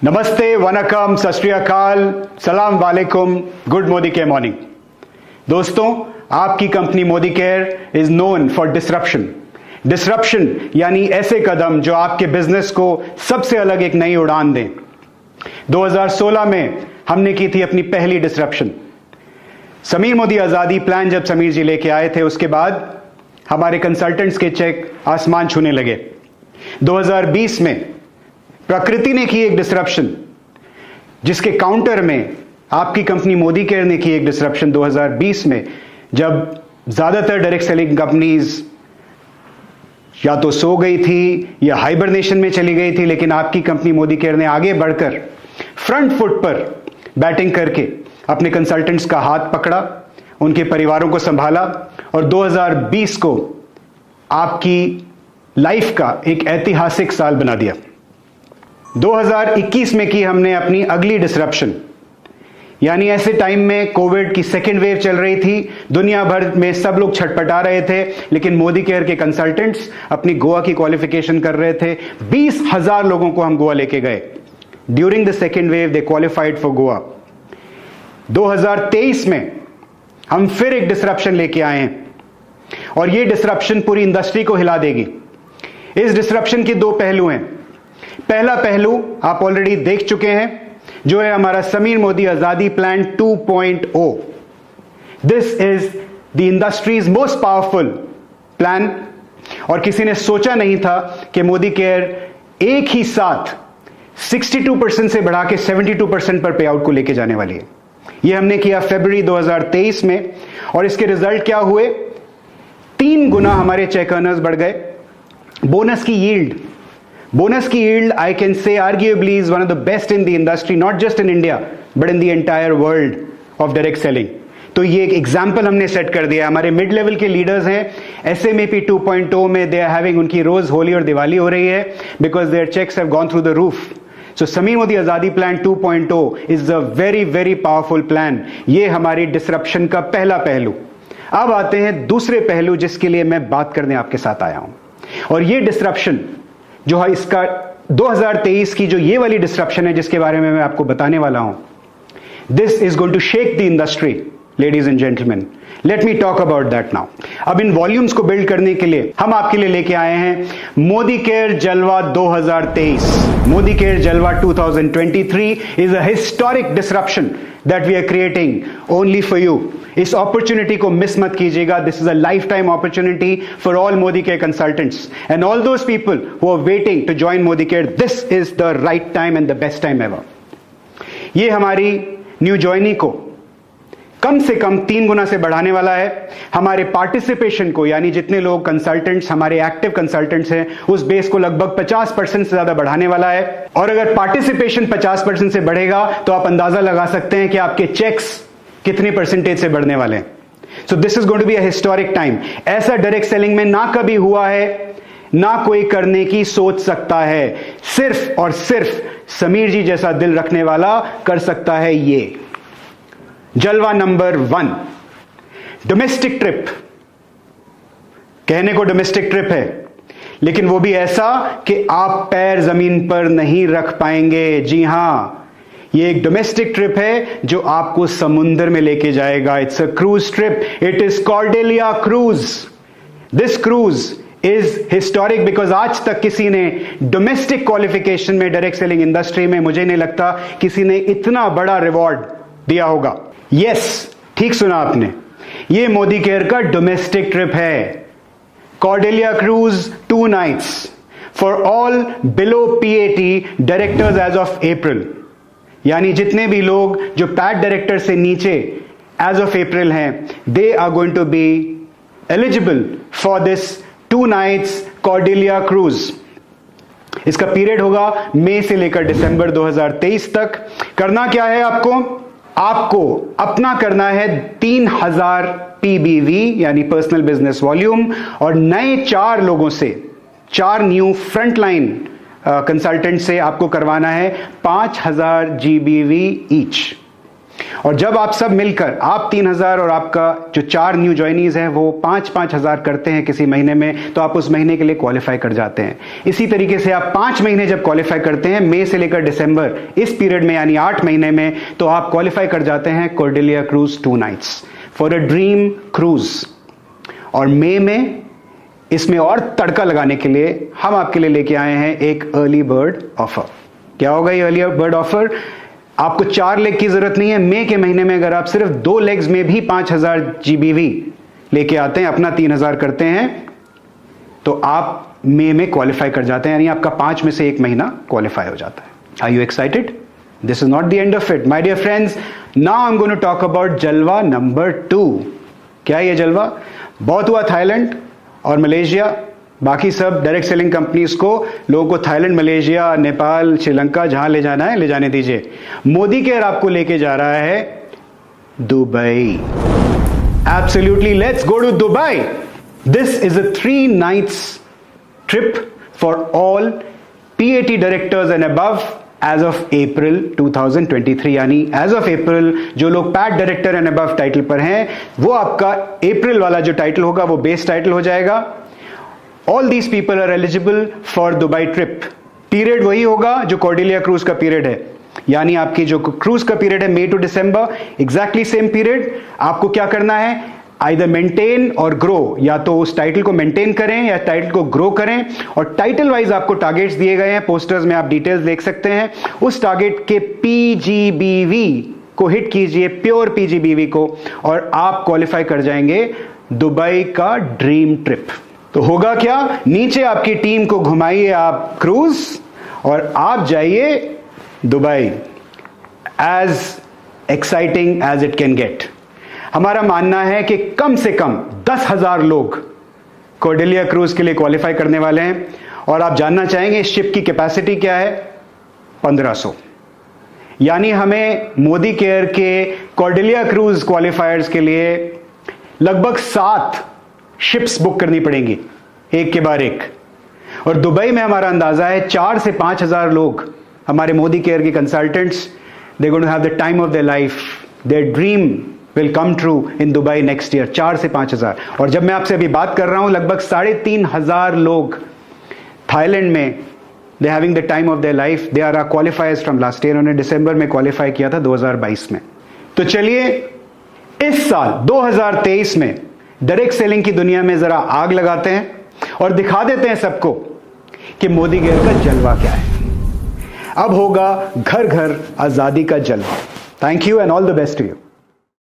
नमस्ते, वनकम, सत श्री अकाल, सलाम वालेकुम, गुड मोदी केयर मॉर्निंग। दोस्तों, आपकी company Modi care is known for disruption. Disruption यानी ऐसे कदम जो आपके बिजनेस को सबसे अलग एक नई उड़ान दें। 2016 में हमने की थी अपनी पहली डिसरप्शन। समीर मोदी आजादी प्लान जब समीर जी लेके आए थे, उसके बाद हमारे कंसल्टेंट्स के चेक आसमान छूने लगे। 2020 में प्रकृति ने की एक डिसरप्शन, जिसके काउंटर में आपकी कंपनी मोदी केयर ने की एक डिसरप्शन 2020 में, जब ज्यादातर डायरेक्ट सेलिंग कंपनीज या तो सो गई थी या हाइबरनेशन में चली गई थी, लेकिन आपकी कंपनी मोदी केयर ने आगे बढ़कर फ्रंट फुट पर बैटिंग करके अपने कंसल्टेंट्स का हाथ पकड़ा, उनके परिवारों को संभाला और 2020 को आपकी लाइफ का एक ऐतिहासिक साल बना दिया। 2021 में की हमने अपनी अगली डिसरप्शन, यानी ऐसे टाइम में कोविड की सेकेंड वेव चल रही थी, दुनिया भर में सब लोग छटपटा रहे थे, लेकिन मोदी केयर के कंसल्टेंट्स अपनी गोवा की क्वालिफिकेशन कर रहे थे। 20,000 लोगों को हम गोवा लेके गए। During the second wave they qualified for Goa. 2023 में हम फिर एक डिसरप्शन लेके आए हैं और यह डिसरप्शन पूरी इंडस्ट्री को हिला देगी। इस डिसरप्शन के दो पहलू हैं। पहला पहलू आप ऑलरेडी देख चुके हैं, जो है हमारा Sameer Modi Azadi plan 2.0। This is the industries most powerful plan और किसी ने सोचा नहीं था कि मोदी केयर एक ही साथ 62% से बढ़ा के 72% पर पे आउट को लेके जाने वाली है। यह हमने किया फरवरी 2023 में और इसके रिजल्ट क्या हुए? 3 गुना हमारे चेक अर्नर्स बढ़ गए। बोनस की yield, I can say arguably is one of the best in the industry, not just in India, but in the entire world of direct selling. तो ये एक एग्जाम्पल हमने सेट कर दिया। हमारे मिड लेवल के लीडर्स हैं, SMAP 2.0 में दे आर हैविंग, उनकी रोज होली और दिवाली हो रही है, because their cheques have gone through the roof. So Sameer Modi Azadi plan 2.0 is a very very powerful plan. ये हमारी डिसरप्शन का पहला पहलू। अब आते हैं दूसरे पहलू जिसके लिए मैं बात करने आपके साथ आया हूं, और ये डिसरप्शन जो है, इसका 2023 की जो ये वाली डिसरप्शन है जिसके बारे में मैं आपको बताने वाला हूं, this is going to shake the industry ladies and gentleman. Let me talk about that now. अब इन वॉल्यूम्स को बिल्ड करने के लिए हम आपके लिए लेके आए हैं मोदी केयर जलवा 2023। मोदी केयर जलवा 2023 is a historic disruption that we are creating only for you. इस अपॉर्चुनिटी को मिस मत कीजिएगा। This is a life time opportunity for all Modicare consultants and all those people who are waiting to join Modicare. This is the right time and the best time ever. ये हमारी new joinee को कम से कम 3 गुना से बढ़ाने वाला है। हमारे participation को, यानी जितने लोग कंसल्टेंट्स हमारे एक्टिव कंसल्टेंट्स हैं, उस बेस को लगभग 50% से ज्यादा बढ़ाने वाला है। और अगर पार्टिसिपेशन 50% से बढ़ेगा तो आप अंदाजा लगा सकते हैं कि आपके चेक्स कितने परसेंटेज से बढ़ने वाले हैं। So this is going to be a historic time. ऐसा डायरेक्ट सेलिंग में ना कभी हुआ है, ना कोई करने की सोच सकता है। सिर्फ और सिर्फ समीर जी जैसा दिल रखने वाला कर सकता है ये। जलवा नंबर 1, डोमेस्टिक ट्रिप। कहने को डोमेस्टिक ट्रिप है, लेकिन वो भी ऐसा कि आप पैर जमीन पर नहीं रख पाएंगे। जी हां, ये एक डोमेस्टिक ट्रिप है जो आपको समुद्र में लेके जाएगा। It's a cruise trip. It is Cordelia cruise. This cruise is historic because आज तक किसी ने डोमेस्टिक क्वालिफिकेशन में, डायरेक्ट सेलिंग इंडस्ट्री में, मुझे नहीं लगता किसी ने इतना बड़ा रिवॉर्ड दिया होगा। यस, ठीक सुना आपने, ये मोदी केयर का डोमेस्टिक ट्रिप है। Cordelia cruise 2 nights for all below PAT directors as of April. यानी जितने भी लोग जो पैट डायरेक्टर से नीचे एज ऑफ अप्रैल हैं, they are going to be eligible for this 2 nights Cordelia cruise. इसका पीरियड होगा मई से लेकर दिसंबर 2023 तक। करना क्या है आपको अपना करना है 3000 PBV यानी पर्सनल बिजनेस वॉल्यूम, और नए 4 लोगों से, 4 न्यू फ्रंटलाइन कंसल्टेंट से आपको करवाना है 5000 GBV ईच। और जब आप सब मिलकर आप 3,000 और आपका जो 4 न्यू ज्वाइनीज हैं वो 5-5 हज़ार करते हैं किसी महीने में, तो आप उस महीने के लिए क्वालिफाई कर जाते हैं। इसी तरीके से आप 5 महीने जब क्वालिफाई करते हैं, मई से लेकर दिसंबर, इस पीरियड में यानी 8 महीने में, तो आप क्वालिफाई कर जाते हैं Cordelia cruise 2 nights for a dream cruise. और मई में इसमें और तड़का लगाने के लिए हम आपके लिए लेके आए हैं एक अर्ली बर्ड ऑफर। क्या होगा ये अर्ली बर्ड ऑफर? आपको 4 लेग की जरूरत नहीं है। मई के महीने में अगर आप सिर्फ 2 लेग्स में भी 5,000 GBV लेके आते हैं, अपना 3,000 करते हैं, तो आप मई में क्वालिफाई कर जाते हैं, यानी आपका 5 में से 1 महीना क्वालिफाई हो जाता है। Are you excited? This is not the end of it my dear friends. Now I am going to talk about जलवा नंबर 2। क्या ये जलवा? बहुत हुआ थाईलैंड और मलेशिया, बाकी सब डायरेक्ट सेलिंग कंपनीज को, लोगों को थाईलैंड, मलेशिया, नेपाल, श्रीलंका, जहां ले जाना है ले जाने दीजिए। मोदी केयर आपको लेके जा रहा है Dubai. Absolutely, let's go to Dubai. This is a 3 nights trip for all PAT directors and above as of April 2023, यानी as of April जो लोग PAT director and above title पर हैं, वो आपका अप्रैल वाला जो टाइटल होगा वो बेस टाइटल हो जाएगा। All these people are eligible for Dubai trip। Period वही होगा जो कॉर्डेलिया क्रूज का पीरियड है, यानी आपकी जो क्रूज का पीरियड है मई टू दिसंबर, एग्जैक्टली सेम पीरियड। आपको क्या करना है? आइदर मेंटेन और ग्रो, या तो उस टाइटल को मेंटेन करें या टाइटल को ग्रो करें। और टाइटल वाइज आपको टारगेट्स दिए गए हैं, पोस्टर्स में आप डिटेल्स देख सकते हैं। उस टारगेट के PGBV को हिट कीजिए, प्योर PGBV को, और आप क्वालिफाई कर जाएंगे दुबई का ड्रीम ट्रिप। तो होगा क्या? नीचे आपकी टीम को घुमाइए आप क्रूज और आप जाइए Dubai. As exciting as it can get. हमारा मानना है कि कम से कम 10,000 लोग कॉर्डेलिया क्रूज के लिए क्वालिफाई करने वाले हैं। और आप जानना चाहेंगे इस शिप की कैपेसिटी क्या है? 1500। यानी हमें मोदी केयर के कॉर्डेलिया क्रूज क्वालिफायर्स के लिए लगभग 7 शिप्स बुक करनी पड़ेंगी, एक के बाद एक। और दुबई में हमारा अंदाजा है 4 से 5,000 लोग, हमारे मोदी केयर के consultants, they going to have the time of their life, their dream will come true in Dubai next year. 4 से 5,000। और जब मैं आपसे अभी बात कर रहा हूं, लगभग 3,500 लोग थाईलैंड में, they having the time of their life. They are qualifiers from last year. उन्होंने दिसंबर में क्वालिफाई किया था 2022 में। तो चलिए इस साल 2023 में डायरेक्ट सेलिंग की दुनिया में जरा आग लगाते हैं और दिखा देते हैं सबको कि मोदी केयर का जलवा क्या है। अब होगा घर घर आजादी का जलवा। Thank you and all the best to you.